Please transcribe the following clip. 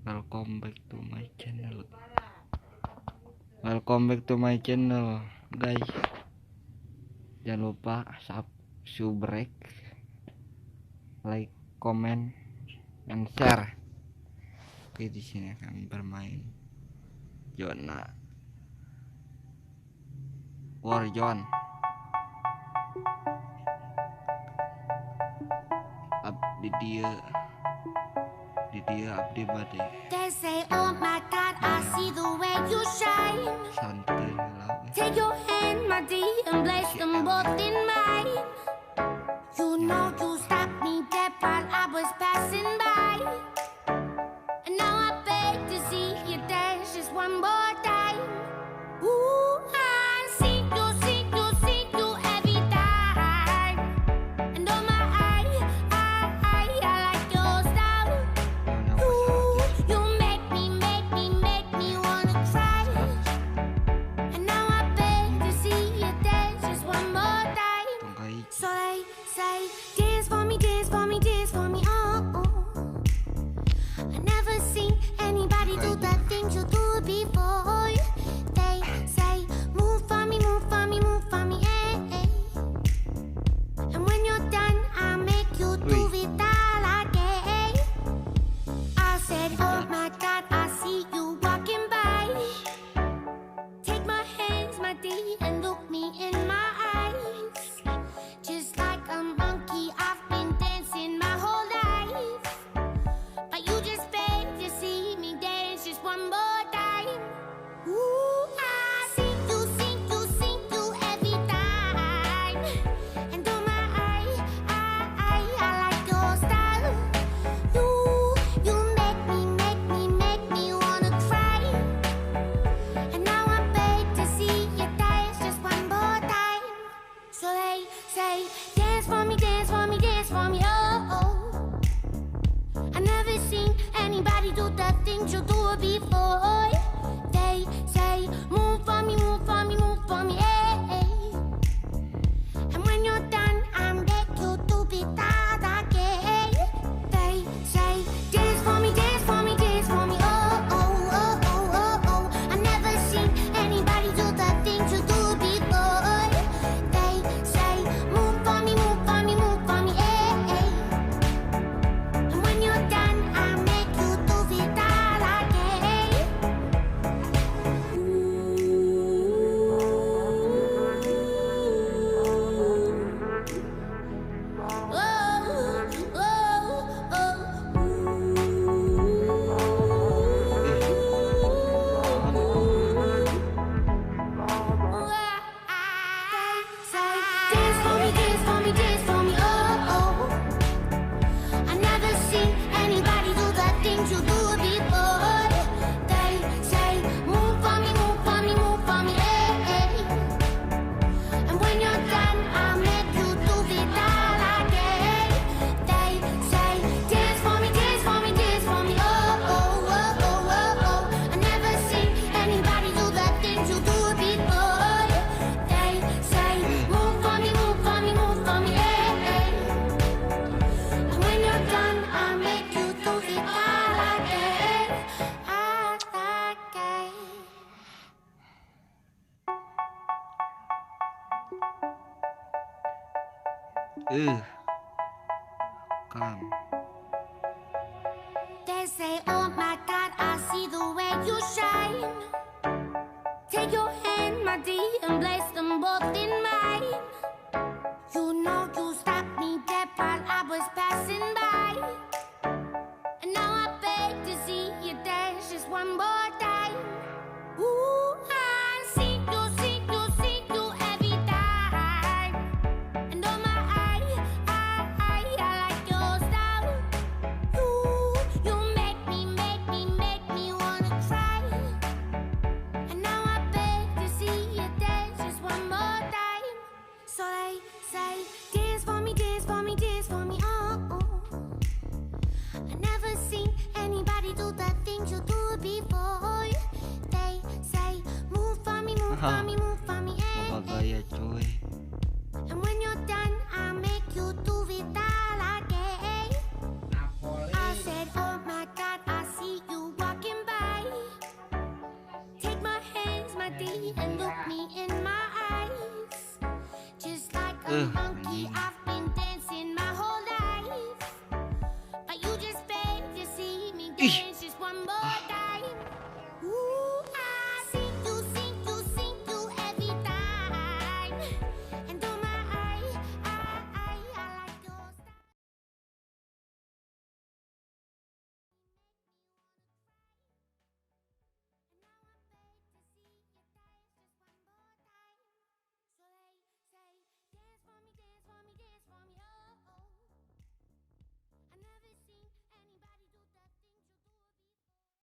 Welcome back to my channel. Welcome back to my channel, guys. Jangan lupa subscribe, like, comment, dan share. Oke, di sini akan bermain zona Warzone. Di dia abdi bade. They say, oh my God, I see the way you shine. Santai lah. Take your hand, my dear, and place them both in mine. You know you stopped me dead while I was passing by. And now I beg to see you dance just one more time. Ooh, I see you every time. And oh my, I like your style. You make me wanna cry. And now I beg to see you dance just one more time. So they say, dance for me, dance for me, dance for me, oh, oh. I never seen anybody do the things you do before. They say, move for me, move for me, move for me, eh, eh. And when you're done, I'll make you do it all again. I said, oh my God, I see you walking by. Take my hands, my dear, and look me in my eyes. Just like a monkey, I've been dancing my whole life. But you just beg to see me dance just one more time. Ooh, I see you every time. And oh my, I like your style. You make me wanna cry. And now I beg to see you dance just one more time. So they say, dance for me, dance for me, dance for me, oh, oh. I never seen anybody do the things you do before. They say, move for me, move for me, move for me, eh, eh. And when you're done, I'm back you to be that again. They say, dance for me, dance for me, dance for me, oh, oh, oh, oh, oh, oh. I never seen anybody do the things you do before. They say, move for me, move for me, move for me, eh, eh. And when you're done, I'll make you do it all again. Dance for me, dance for me, dance for me, oh, oh. I never seen anybody do the things you do before. They say, move for me, move for me, move for me, eh, eh. And when you're done, I'll make you do it all again. They say, dance for me, dance for me, dance for me, oh, oh, oh, oh, oh, oh. I never seen anybody do the things you do before. They say, move for me, move for me, move for me, eh, eh. And when you're done, I'll make you do it all again, all again. Come. They say, oh my God, I see the way you shine. Take your hand, my dear, and place them both in mine. You know you stopped me dead while I was passing by. And now I beg to see you dance just one more time. Ooh, I see you every time. And oh my, I like your style. You make me wanna cry. And now I beg to see you dance just one more time. So they say, dance for me, dance for me, dance for me, oh, oh. I never seen anybody do the things you do before. They say, move for me, move for me, move for me, eh, Apa eh. gaya cuy? And when you're done, I'll make you do it all again. I said, oh my God, I see you เออ a อย่าง monkey. นี้ I've been dancing my whole life, but you just paid to see me อิ dance